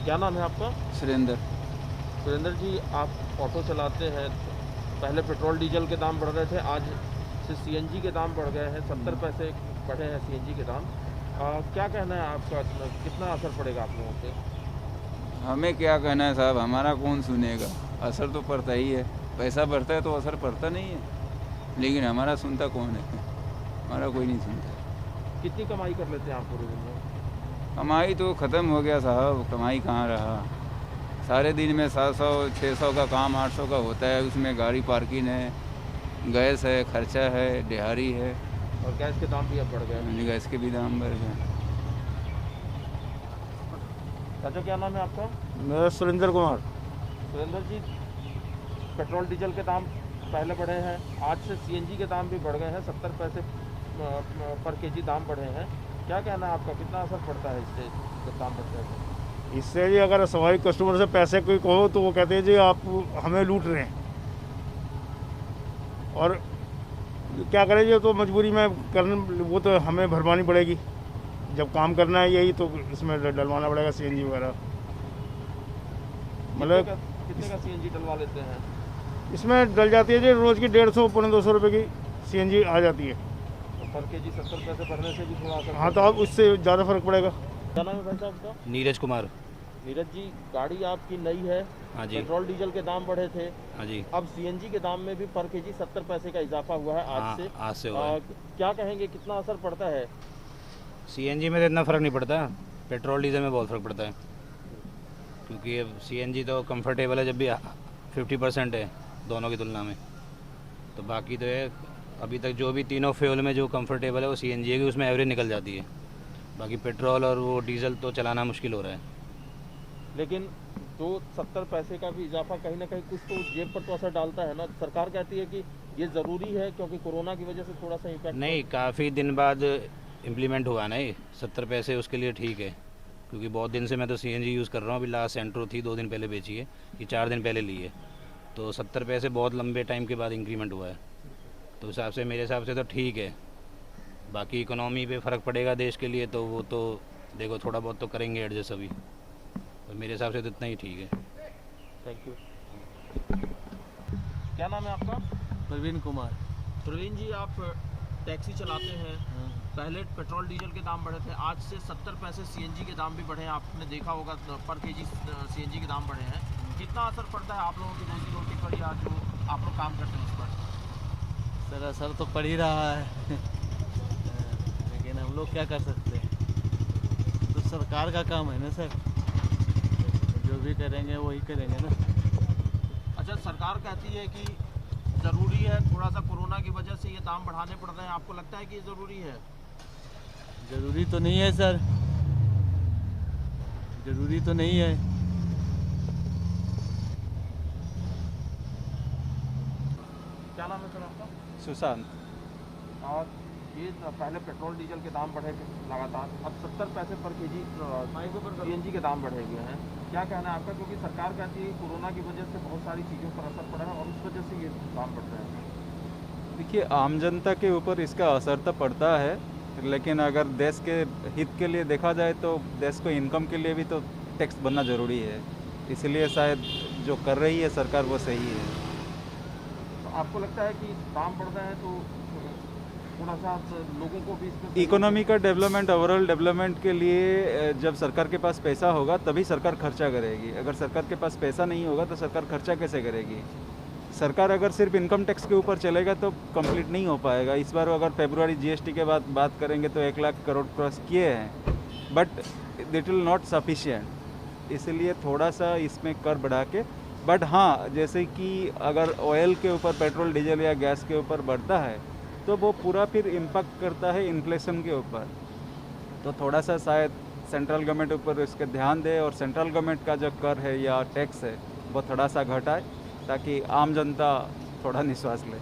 क्या नाम है आपका? सुरेंद्र। सुरेंद्र जी, आप ऑटो चलाते हैं। पहले पेट्रोल डीजल के दाम बढ़ रहे थे, आज से सीएनजी के दाम बढ़ गए हैं, 70 पैसे बढ़े हैं सीएनजी के दाम। क्या कहना है आपका, कितना असर पड़ेगा आप लोगों पे? हमें क्या कहना है साहब, हमारा कौन सुनेगा। असर तो पड़ता ही है, पैसा बढ़ता है तो असर पड़ता नहीं है, लेकिन हमारा सुनता कौन है? हमारा कोई नहीं सुनता। कितनी कमाई कर लेते हैं आप पूरे दिन में? कमाई तो ख़त्म हो गया साहब, कमाई कहाँ रहा। सारे दिन में 700 600 का काम 800 का होता है, उसमें गाड़ी पार्किंग है, गैस है, खर्चा है, दिहाड़ी है, और गैस के दाम भी अब बढ़ गए। गैस के भी दाम बढ़ गए। चाचा, क्या नाम है आपका? मेरा सुरेंद्र कुमार। सुरेंद्र जी, पेट्रोल डीजल के दाम पहले बढ़े हैं, आज से सीएनजी के दाम भी बढ़ गए हैं, 70 पैसे पर केजी दाम बढ़े हैं। क्या कहना है आपका, कितना असर पड़ता है इससे जब दाम बढ़ते हैं तो? इससे जी अगर स्वाभाविक कस्टमर से पैसे कोई कहो तो वो कहते हैं जी आप हमें लूट रहे हैं, और क्या करें जी, तो मजबूरी में करना, वो तो हमें भरवानी पड़ेगी। जब काम करना है यही तो इसमें डलवाना पड़ेगा सीएनजी वगैरह। मतलब कितने का सीएनजी डलवा लेते हैं? इसमें डल जाती है जी रोज़ की 150 पौने 200 रुपये की सीएनजी आ जाती है। तो पर केजी 70 पैसे बढ़ने से भी थोड़ा असर हाँ, तो अब उससे ज़्यादा फर्क पड़ेगा। क्या नाम है भाई साहब का? नीरज कुमार। नीरज जी, गाड़ी आपकी नई है, हाँ जी। पेट्रोल डीजल के दाम बढ़े थे, हाँ जी। अब सीएनजी के दाम में भी पर केजी 70 पैसे का इजाफा हुआ है हाँ, आज से हुआ है। क्या कहेंगे, कितना असर पड़ता है? सीएनजी में तो इतना फ़र्क नहीं पड़ता, पेट्रोल डीजल में बहुत फ़र्क पड़ता है, क्योंकि अब सीएनजी तो कंफर्टेबल है, जब भी 50% है दोनों की तुलना में। तो बाकी तो है, अभी तक जो भी तीनों फ्यूल में जो कंफर्टेबल है वो सीएनजी है, कि उसमें एवरेज निकल जाती है। बाकी पेट्रोल और वो डीजल तो चलाना मुश्किल हो रहा है। लेकिन जो 70 पैसे का भी इजाफा कहीं ना कहीं कुछ तो जेब पर तो असर डालता है ना। सरकार कहती है कि ये ज़रूरी है क्योंकि कोरोना की वजह से थोड़ा सा इम्पैक्ट। नहीं, काफ़ी दिन बाद इम्प्लीमेंट हुआ ना ये 70 पैसे, उसके लिए ठीक है, क्योंकि बहुत दिन से मैं तो सीएनजी यूज़ कर रहा हूँ। अभी लास्ट सेंट्रो थी 2 दिन पहले बेची है, कि 4 दिन पहले ली है, तो 70 पैसे बहुत लंबे टाइम के बाद इंक्रीमेंट हुआ है। तो हिसाब से, मेरे हिसाब से तो ठीक है। बाकी इकोनॉमी पे फ़र्क पड़ेगा देश के लिए, तो वो तो देखो थोड़ा बहुत तो करेंगे एडजस्ट अभी, तो मेरे हिसाब से तो इतना ही ठीक है। Thank you. क्या नाम है आपका? प्रवीण कुमार। प्रवीण जी, आप टैक्सी चलाते हैं। पहले पेट्रोल डीजल के दाम बढ़े थे, आज से 70 पैसे सीएनजी के दाम भी बढ़े हैं। आपने देखा होगा पर केजी सीएनजी के दाम बढ़े हैं। कितना असर पड़ता है आप लोगों की रोजी रोटी पर, या जो आप लोग काम करते हैं उस पर? सर असर तो पड़ ही रहा है लेकिन हम लोग क्या कर सकते हैं, तो सरकार का काम है ना सर, जो भी करेंगे वही करेंगे ना। अच्छा, सरकार कहती है कि ज़रूरी है, थोड़ा सा कोरोना की वजह से ये दाम बढ़ाने पड़ रहे हैं, आपको लगता है कि ये ज़रूरी है? ज़रूरी तो नहीं है सर, ज़रूरी तो नहीं है। क्या नाम है सर आपका? सुशांत। और ये पहले पेट्रोल डीजल के दाम बढ़े लगातार, अब 70 पैसे पर केजी सीएनजी के दाम बढ़े हुए हैं। क्या कहना है आपका, क्योंकि सरकार कहती है कि कोरोना की वजह से बहुत सारी चीज़ों पर असर पड़ा है और उस वजह से ये दाम बढ़ रहे हैं? देखिए, आम जनता के ऊपर इसका असर तो पड़ता है, लेकिन अगर देश के हित के लिए देखा जाए तो देश को इनकम के लिए भी तो टैक्स बनना ज़रूरी है, इसलिए शायद जो कर रही है सरकार वो सही है। तो आपको लगता है कि दाम बढ़ रहे हैं तो थोड़ा सा लोगों को भी इसमें इकोनॉमी का डेवलपमेंट, ओवरऑल डेवलपमेंट के लिए जब सरकार के पास पैसा होगा तभी सरकार खर्चा करेगी। अगर सरकार के पास पैसा नहीं होगा तो सरकार खर्चा कैसे करेगी? सरकार अगर सिर्फ इनकम टैक्स के ऊपर चलेगा तो कंप्लीट नहीं हो पाएगा। इस बार अगर फरवरी जीएसटी के बाद बात करेंगे तो 1 लाख करोड़ क्रॉस किए हैं, but it will not sufficient, इसलिए थोड़ा सा इसमें कर बढ़ा के। बट हाँ, जैसे कि अगर ऑयल के ऊपर, पेट्रोल डीजल या गैस के ऊपर बढ़ता है तो वो पूरा फिर इम्पैक्ट करता है इन्फ्लेशन के ऊपर, तो थोड़ा सा शायद सेंट्रल गवर्नमेंट ऊपर इसके ध्यान दे और सेंट्रल गवर्नमेंट का जो कर है या टैक्स है वो थोड़ा सा घटाए, ताकि आम जनता थोड़ा निश्वास ले।